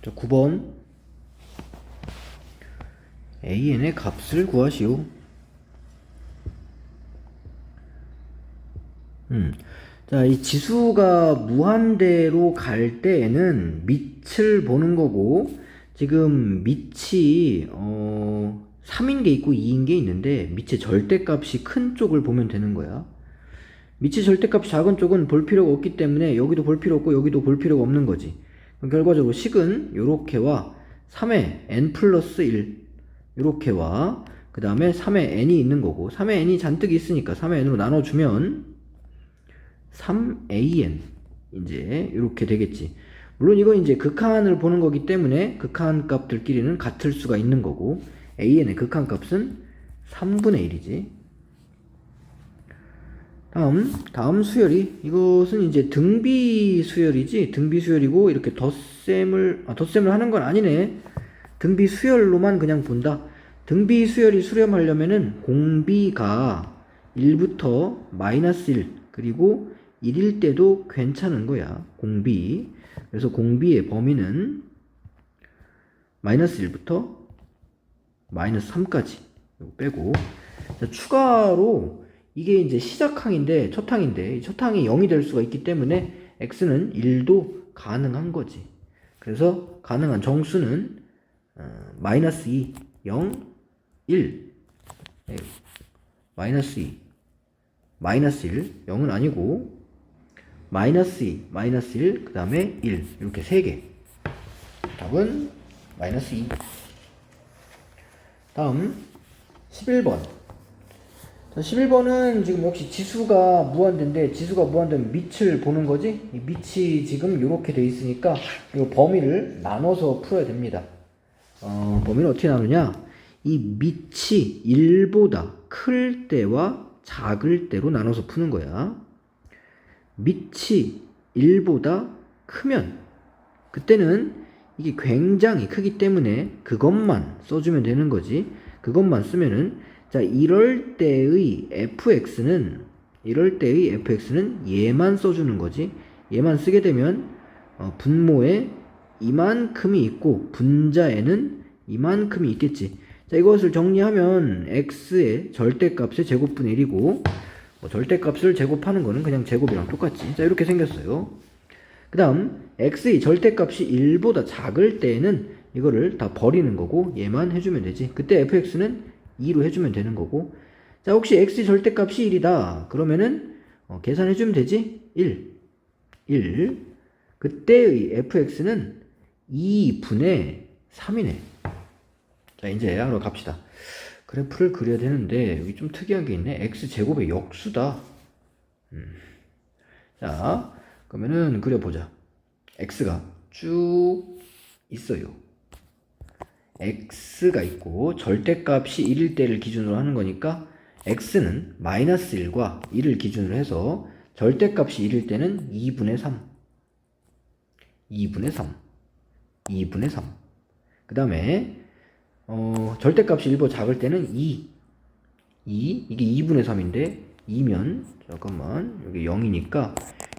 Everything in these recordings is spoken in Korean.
자, 9번. AN의 값을 구하시오. 자, 이 지수가 무한대로 갈 때에는 밑을 보는 거고, 지금 밑이 3인 게 있고 2인 게 있는데 밑의 절대값이 큰 쪽을 보면 되는 거야. 밑의 절대값이 작은 쪽은 볼 필요가 없기 때문에 여기도 볼 필요 없고 여기도 볼 필요가 없는 거지. 그럼 결과적으로 식은 요렇게와 3의 n 플러스 1 요렇게와 그 다음에 3의 n이 있는 거고, 3의 n이 잔뜩 있으니까 3의 n으로 나눠주면 3an 이제 이렇게 되겠지. 물론 이건 이제 극한을 보는 거기 때문에 극한 값들끼리는 같을 수가 있는 거고, an의 극한 값은 3분의 1이지. 다음 수열이, 이것은 이제 등비 수열이지. 등비 수열이고, 이렇게 덧셈을 하는 건 아니네. 등비 수열로만 그냥 본다. 등비 수열이 수렴하려면은 공비가 1부터 마이너스 1 그리고 1일 때도 괜찮은 거야. 공비. 그래서 공비의 범위는 마이너스 1부터 마이너스 3까지 빼고, 자, 추가로 이게 이제 시작항인데 첫항인데 첫 항이 0이 될 수가 있기 때문에 x는 1도 가능한 거지. 그래서 가능한 정수는 마이너스 2, 0, 1, 마이너스 2, 마이너스 1, 0은 아니고 마이너스 2, 마이너스 1, 그 다음에 1 이렇게 3개. 답은 마이너스 2. 다음 11번. 자, 11번은 지금 역시 지수가 무한대인데, 지수가 무한대면 밑을 보는 거지. 이 밑이 지금 이렇게 돼 있으니까 이 범위를 나눠서 풀어야 됩니다. 범위를 어떻게 나누냐, 이 밑이 1보다 클 때와 작을 때로 나눠서 푸는 거야. 밑이 1보다 크면 그때는 이게 굉장히 크기 때문에 그것만 써주면 되는 거지. 그것만 쓰면은, 자, 이럴 때의 fx는 얘만 써주는 거지. 얘만 쓰게 되면 분모에 이만큼이 있고 분자에는 이만큼이 있겠지. 자, 이것을 정리하면 x의 절대값의 제곱분의 1이고, 절대값을 제곱하는 거는 그냥 제곱이랑 똑같지. 자, 이렇게 생겼어요. 그 다음 x의 절대값이 1보다 작을 때에는 이거를 다 버리는 거고 얘만 해주면 되지. 그때 fx는 2로 해주면 되는 거고, 자, 혹시 x의 절대값이 1이다 그러면은 계산해주면 되지. 1 그때의 fx는 2분의 3이네 자, 이제 하러 갑시다. 그래프를 그려야 되는데 여기 좀 특이한 게 있네. x제곱의 역수다. 자, 그러면은 그려보자. x가 쭉 있어요. x가 있고 절대값이 1일 때를 기준으로 하는 거니까 x는 마이너스 1과 1을 기준으로 해서 절대값이 1일 때는 2분의 3 그 다음에 절대값이 1보다 작을 때는 2 이게 2분의 3인데 2면 잠깐만 여기 0이니까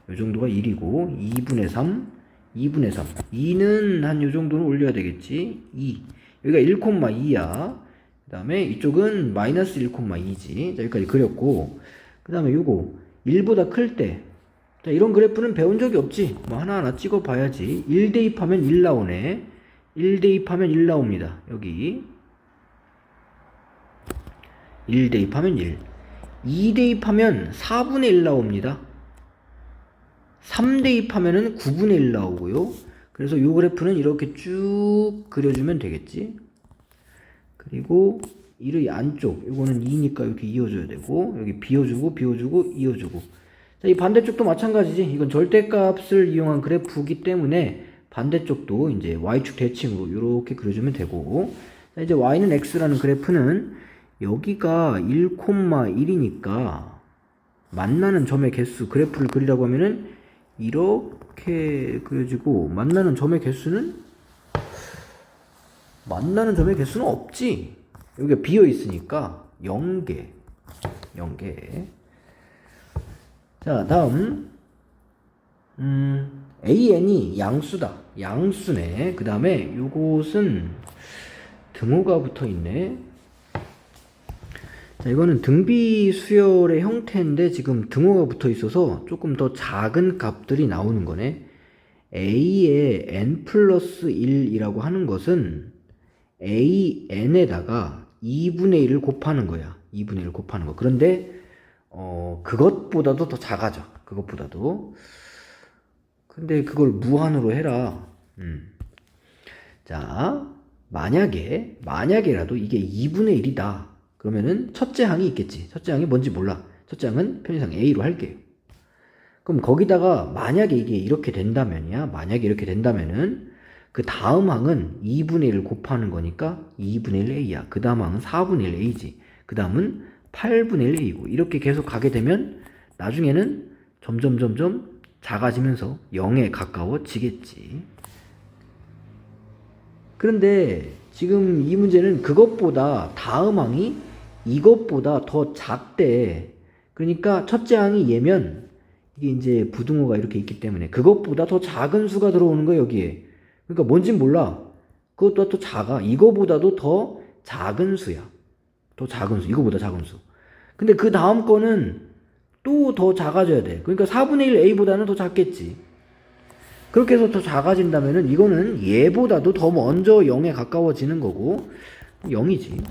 요 정도가 1이고 2분의 3 2는 한 요 정도는 올려야 되겠지. 2 여기가 1,2야 그 다음에 이쪽은 마이너스 1,2지. 자, 여기까지 그렸고, 그 다음에 요거 1보다 클 때, 자, 이런 그래프는 배운 적이 없지. 뭐 하나하나 찍어 봐야지. 1 대입하면 1 나오네. 1 대입하면 1 나옵니다. 여기 1 대입하면 1, 2 대입하면 4분의 1 나옵니다. 3 대입하면은 9분의 1 나오고요. 그래서 요 그래프는 이렇게 쭉 그려주면 되겠지. 그리고 1의 안쪽, 요거는 2니까 이렇게 이어줘야 되고, 여기 비워주고, 이어주고. 자, 이 반대쪽도 마찬가지지. 이건 절대값을 이용한 그래프이기 때문에 반대쪽도 이제 y축 대칭으로 이렇게 그려주면 되고, 자, 이제 y는 x라는 그래프는 여기가 1,1이니까 만나는 점의 개수, 그래프를 그리라고 하면은 이렇게 그려지고, 만나는 점의 개수는 없지. 여기가 비어 있으니까 0개. 자, 다음 AN이 양수다. 양수네. 그 다음에 요것은 등호가 붙어 있네. 자, 이거는 등비 수열의 형태인데 지금 등호가 붙어 있어서 조금 더 작은 값들이 나오는 거네. A의 n 플러스 1이라고 하는 것은 AN에다가 2분의 1을 곱하는 거야. 2분의 1을 곱하는 거. 그런데 그것보다도 더 작아져. 그것보다도. 근데 그걸 무한으로 해라. 자, 만약에라도 이게 2분의 1이다. 그러면은 첫째 항이 있겠지. 첫째 항이 뭔지 몰라. 첫째 항은 편의상 A로 할게요. 그럼 거기다가 만약에 이게 이렇게 된다면이야. 만약에 이렇게 된다면은 그 다음 항은 2분의 1을 곱하는 거니까 2분의 1 A야. 그 다음 항은 4분의 1 A지. 그 다음은 8분의 1 A고. 이렇게 계속 가게 되면 나중에는 점점 작아지면서 0에 가까워지겠지. 그런데 지금 이 문제는 그것보다 다음 항이 이것보다 더 작대. 그러니까 첫째 항이 얘면 이게 이제 부등호가 이렇게 있기 때문에 그것보다 더 작은 수가 들어오는 거야, 여기에. 그러니까 뭔진 몰라. 그것보다 더 작아. 이거보다도 더 작은 수야. 더 작은 수. 이거보다 작은 수. 근데 그 다음 거는 또 더 작아져야 돼. 그러니까 4분의 1 A보다는 더 작겠지. 그렇게 해서 더 작아진다면은 이거는 얘보다도 더 먼저 0에 가까워지는 거고 0이지.